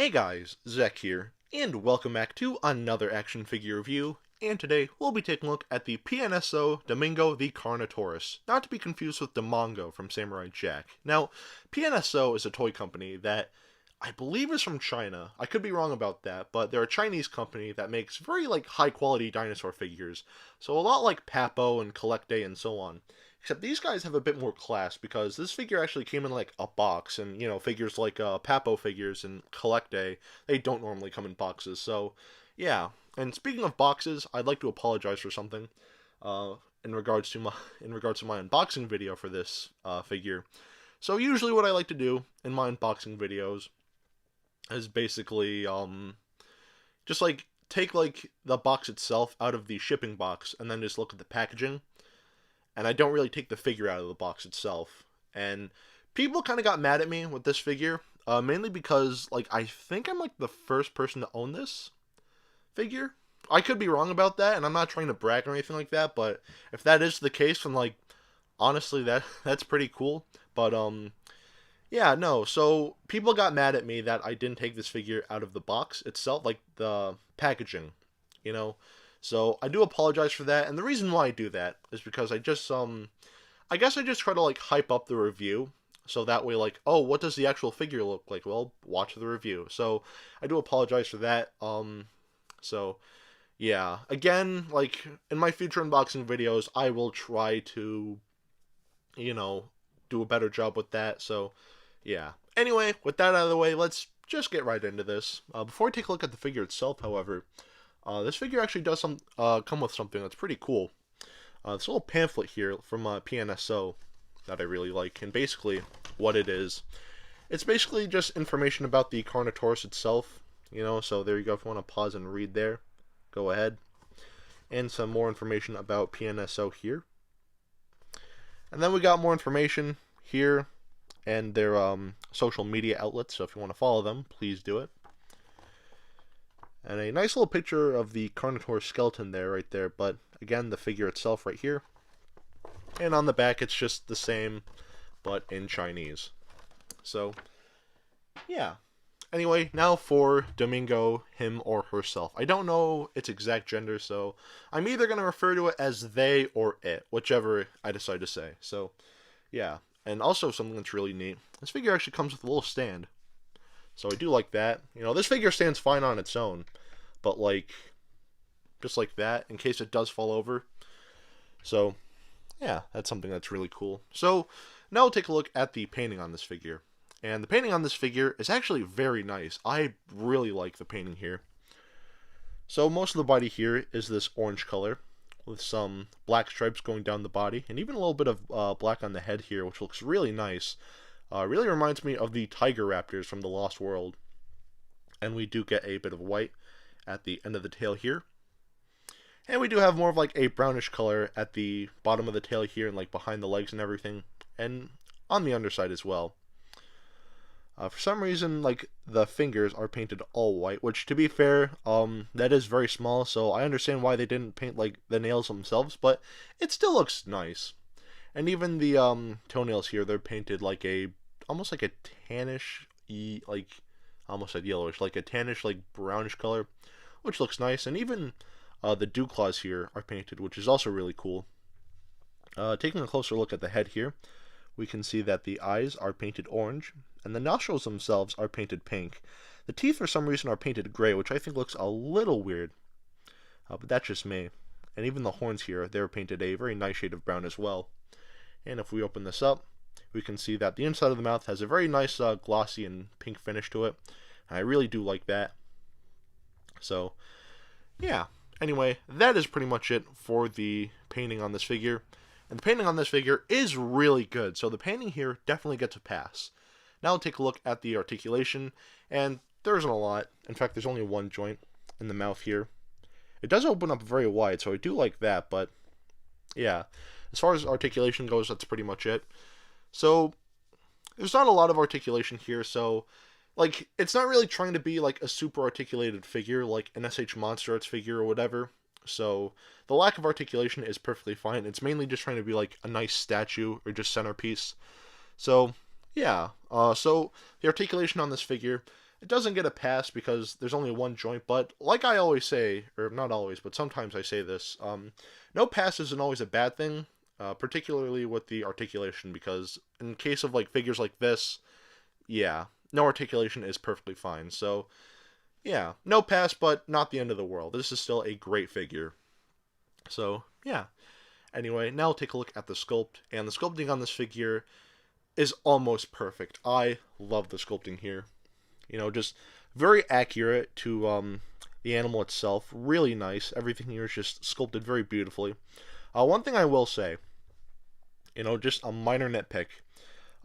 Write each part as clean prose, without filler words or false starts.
Hey guys, Zack here, and welcome back to another action figure review, and today we'll be taking a look at the PNSO Domingo the Carnotaurus, not to be confused with Domingo from Samurai Jack. Now, PNSO is a toy company that I believe is from China. I could be wrong about that, but they're a Chinese company that makes very high quality dinosaur figures, so a lot like Papo and Collect Day and so on. Except these guys have a bit more class because this figure actually came in a box, and figures like Papo figures and Collect Day, they don't normally come in boxes. So yeah. And speaking of boxes, I'd like to apologize for something. In regards to my unboxing video for this figure. So usually what I like to do in my unboxing videos is basically just take the box itself out of the shipping box and then just look at the packaging. And I don't really take the figure out of the box itself. And people kind of got mad at me with this figure, mainly because I think I'm the first person to own this figure. I could be wrong about that, and I'm not trying to brag or anything like that, but if that is the case, then honestly that's pretty cool. But yeah, no. So people got mad at me that I didn't take this figure out of the box itself, the packaging, you know. So I do apologize for that, and the reason why I do that is because I just I guess I just try to hype up the review, so that way oh, what does the actual figure look like? Well, watch the review. So I do apologize for that. So yeah, again, in my future unboxing videos, I will try to do a better job with that. So yeah. Anyway, with that out of the way, let's just get right into this. Before I take a look at the figure itself, however, this figure actually does come with something that's pretty cool. This little pamphlet here from PNSO that I really like, and basically what it is, it's basically just information about the Carnotaurus itself, so there you go. If you want to pause and read there, go ahead. And some more information about PNSO here. And then we got more information here and their social media outlets, so if you want to follow them, please do it. And a nice little picture of the Carnotaurus skeleton there, right there, but again, the figure itself right here. And on the back, it's just the same, but in Chinese. So, yeah. Anyway, now for Domingo, him or herself. I don't know its exact gender, so I'm either going to refer to it as they or it, whichever I decide to say. So, yeah. And also something that's really neat, this figure actually comes with a little stand. So I do like that. This figure stands fine on its own, but just like that, in case it does fall over. So, yeah, that's something that's really cool. So, now we'll take a look at the painting on this figure. And the painting on this figure is actually very nice. I really like the painting here. So, most of the body here is this orange color, with some black stripes going down the body, and even a little bit of black on the head here, which looks really nice. Really reminds me of the tiger raptors from the Lost World. And we do get a bit of white at the end of the tail here. And we do have more of a brownish color at the bottom of the tail here and behind the legs and everything. And on the underside as well. For some reason, the fingers are painted all white, which to be fair, that is very small, so I understand why they didn't paint the nails themselves, but it still looks nice. And even the toenails here, they're painted almost like a tannish, almost said yellowish, a tannish, brownish color, which looks nice. And even the dew claws here are painted, which is also really cool. Taking a closer look at the head here, we can see that the eyes are painted orange, and the nostrils themselves are painted pink. The teeth, for some reason, are painted gray, which I think looks a little weird, but that's just me. And even the horns here, they're painted a very nice shade of brown as well. And if we open this up, we can see that the inside of the mouth has a very nice glossy and pink finish to it. And I really do like that. So, yeah. Anyway, that is pretty much it for the painting on this figure. And the painting on this figure is really good. So the painting here definitely gets a pass. Now we'll take a look at the articulation. And there isn't a lot. In fact, there's only one joint in the mouth here. It does open up very wide, so I do like that. But, yeah. As far as articulation goes, that's pretty much it. So, there's not a lot of articulation here, so, it's not really trying to be, a super articulated figure, like an SH Monster Arts figure or whatever. So, the lack of articulation is perfectly fine. It's mainly just trying to be, a nice statue or just centerpiece. So, yeah. So, the articulation on this figure, it doesn't get a pass because there's only one joint, but like I always say, or not always, but sometimes I say this, no pass isn't always a bad thing, particularly with the articulation, because in case of like figures like this, yeah, no articulation is perfectly fine. So, yeah, no pass, but not the end of the world. This is still a great figure. So, yeah. Anyway, now we'll take a look at the sculpt, and the sculpting on this figure is almost perfect. I love the sculpting here. You know, just very accurate to the animal itself. Really nice. Everything here is just sculpted very beautifully. One thing I will say, you know, just a minor nitpick.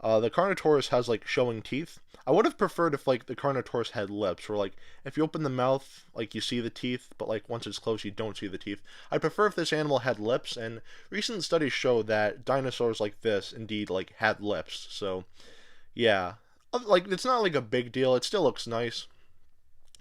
The Carnotaurus has like showing teeth. I would have preferred if like the Carnotaurus had lips, where like if you open the mouth, like you see the teeth, but like once it's closed, you don't see the teeth. I prefer if this animal had lips, and recent studies show that dinosaurs like this indeed like had lips. So yeah, like it's not like a big deal. It still looks nice.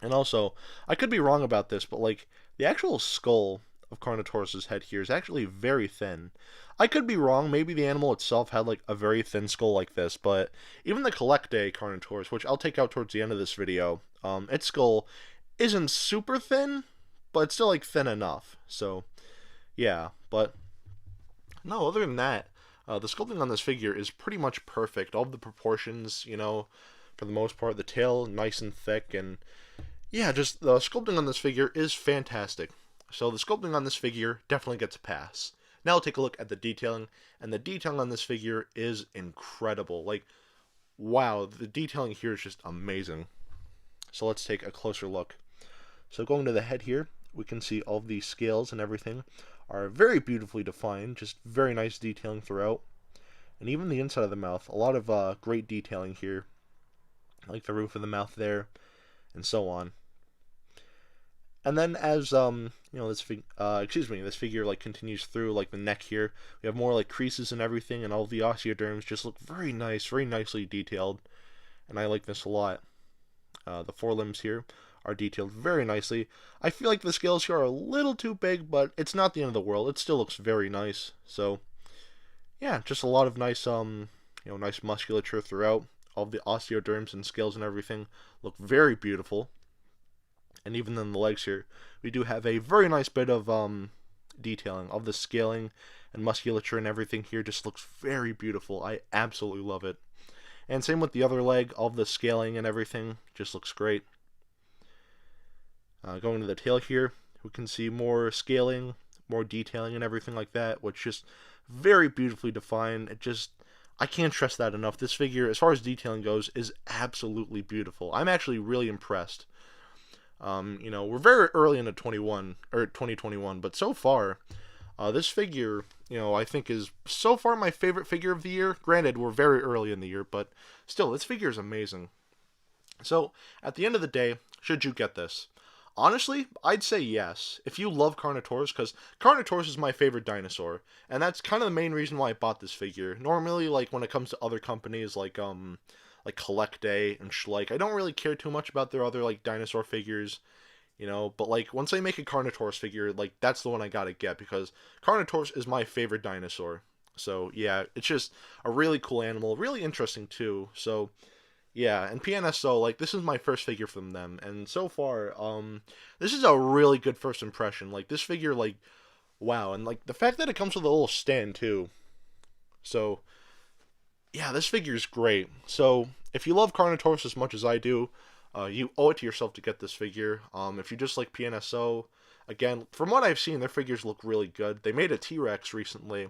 And also, I could be wrong about this, but like the actual skull of Carnotaurus's head here is actually very thin. I could be wrong. Maybe the animal itself had like a very thin skull like this, but even the Collectae Carnotaurus, which I'll take out towards the end of this video, its skull isn't super thin, but it's still like thin enough. So yeah, but no, other than that, the sculpting on this figure is pretty much perfect. All of the proportions, you know, for the most part, the tail nice and thick, and yeah, just the sculpting on this figure is fantastic. So the sculpting on this figure definitely gets a pass. Now we'll take a look at the detailing, and the detailing on this figure is incredible. Like, wow, the detailing here is just amazing. So let's take a closer look. So going to the head here, we can see all of these scales and everything are very beautifully defined, just very nice detailing throughout. And even the inside of the mouth, a lot of great detailing here, like the roof of the mouth there, and so on. And then as you know, this this figure like continues through like the neck here, we have more like creases and everything, and all the osteoderms just look very nice, very nicely detailed, and I like this a lot. The forelimbs here are detailed very nicely. I feel like the scales here are a little too big, but it's not the end of the world. It still looks very nice. So yeah, just a lot of nice you know, nice musculature throughout. All the osteoderms and scales and everything look very beautiful. And even in the legs here, we do have a very nice bit of detailing. All the scaling and musculature and everything here just looks very beautiful. I absolutely love it. And same with the other leg, all the scaling and everything just looks great. Going to the tail here, we can see more scaling, more detailing and everything like that, which just very beautifully defined. It just, I can't stress that enough. This figure, as far as detailing goes, is absolutely beautiful. I'm actually really impressed. You know, we're very early into 2021, but so far, this figure, you know, I think is so far my favorite figure of the year. Granted, we're very early in the year, but still, this figure is amazing. So, at the end of the day, should you get this? Honestly, I'd say yes. If you love Carnotaurus, because Carnotaurus is my favorite dinosaur, and that's kind of the main reason why I bought this figure. Normally, like, when it comes to other companies, like Collectae and Schleich, I don't really care too much about their other, like, dinosaur figures, you know, but, like, once they make a Carnotaurus figure, like, that's the one I gotta get, because Carnotaurus is my favorite dinosaur. So, yeah, it's just a really cool animal, really interesting, too, so yeah, and PNSO, like, this is my first figure from them, and so far, this is a really good first impression. Like, this figure, like, wow, and, like, the fact that it comes with a little stand, too. So, yeah, this figure is great. So, if you love Carnotaurus as much as I do, you owe it to yourself to get this figure. If you just like PNSO, again, from what I've seen, their figures look really good. They made a T-Rex recently,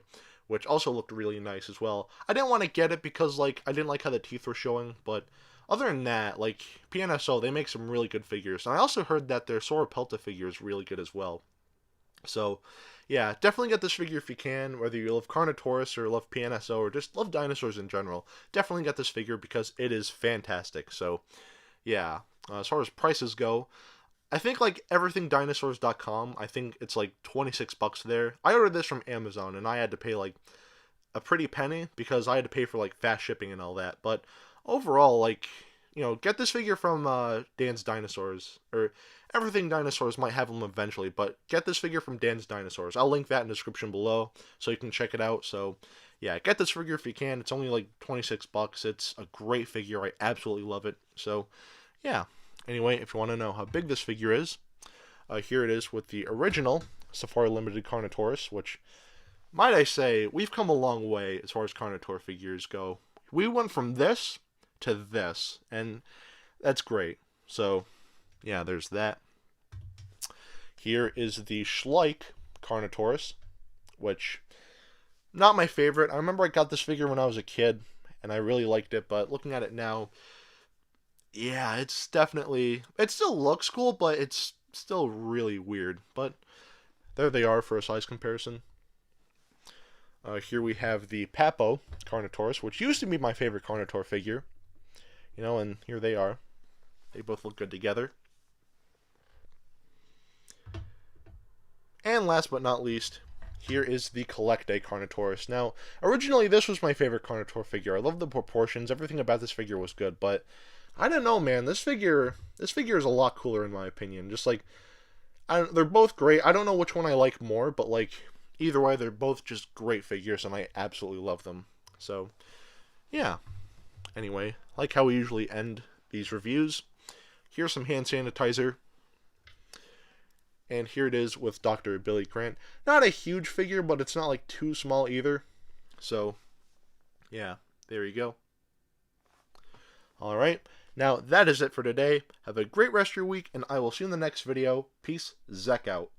which also looked really nice as well. I didn't want to get it because, like, I didn't like how the teeth were showing, but other than that, like, PNSO, they make some really good figures. And I also heard that their Sauropelta figure is really good as well. So, yeah, definitely get this figure if you can, whether you love Carnotaurus or love PNSO or just love dinosaurs in general. Definitely get this figure because it is fantastic. So, yeah, as far as prices go, I think like everythingdinosaurs.com, I think it's like 26 bucks there. I ordered this from Amazon and I had to pay like a pretty penny because I had to pay for like fast shipping and all that. But overall, like, you know, get this figure from Dan's Dinosaurs, or Everything Dinosaurs might have them eventually, but get this figure from Dan's Dinosaurs. I'll link that in the description below so you can check it out. So yeah, get this figure if you can. It's only like 26 bucks. It's a great figure. I absolutely love it. So yeah. Anyway, if you want to know how big this figure is, here it is with the original Safari Limited Carnotaurus, which, might I say, we've come a long way as far as Carnotaur figures go. We went from this to this, and that's great. So, yeah, there's that. Here is the Schleich Carnotaurus, which, not my favorite. I remember I got this figure when I was a kid, and I really liked it, but looking at it now, yeah, it's definitely, it still looks cool, but it's still really weird. But there they are for a size comparison. Here we have the Papo Carnotaurus, which used to be my favorite Carnotaur figure. You know, and here they are. They both look good together. And last but not least, here is the Collecte Carnotaurus. Now, originally this was my favorite Carnotaur figure. I love the proportions. Everything about this figure was good, but I don't know, man. This figure is a lot cooler in my opinion. Just like, they're both great. I don't know which one I like more, but like, either way, they're both just great figures, and I absolutely love them. So, yeah. Anyway, like how we usually end these reviews, here's some hand sanitizer. And here it is with Dr. Billy Grant. Not a huge figure, but it's not like too small either. So, yeah, there you go. Alright, now that is it for today. Have a great rest of your week, and I will see you in the next video. Peace, Zack out.